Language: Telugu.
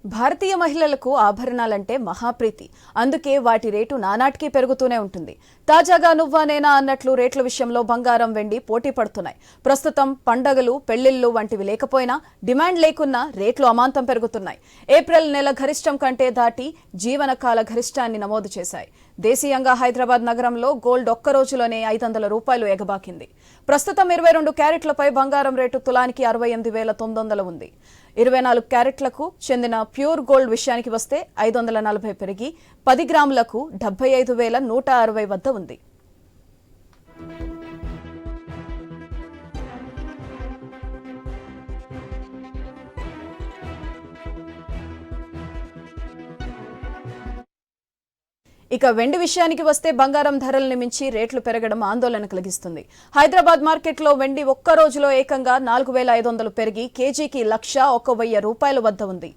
భారతీయ మహిళలకు ఆభరణాలంటే మహాప్రీతి. అందుకే వాటి రేటు నానాటికి పెరుగుతూనే ఉంటుంది. తాజాగా నువ్వా నేనా అన్నట్లు రేట్ల విషయంలో బంగారం, వెండి పోటీ పడుతున్నాయి. ప్రస్తుతం పండగలు, పెళ్లిళ్లు వంటివి లేకపోయినా, డిమాండ్ లేకున్నా రేట్లు అమాంతం పెరుగుతున్నాయి. ఏప్రిల్ నెల గరిష్టం కంటే దాటి జీవనకాల గరిష్టాన్ని నమోదు చేశాయి. దేశీయంగా హైదరాబాద్ నగరంలో గోల్డ్ ఒక్క రోజులోనే 500 రూపాయలు ఎగబాకింది. ప్రస్తుతం 22 క్యారెట్లపై బంగారం రేటు తులానికి 68,900 ఉంది. 24 క్యారెట్లకు చెందిన ప్యూర్ గోల్డ్ విషయానికి వస్తే 540 పెరిగి 10 గ్రాములకు 75,160 వద్ద ఉంది. ఇక వెండి విషయానికి వస్తే బంగారం ధరల్ని మించి రేట్లు పెరగడం ఆందోళన కలిగిస్తుంది. హైదరాబాద్ మార్కెట్లో వెండి ఒక్క రోజులో ఏకంగా 4,500 పెరిగి కేజీకి 1,01,000 రూపాయల వద్ద ఉంది.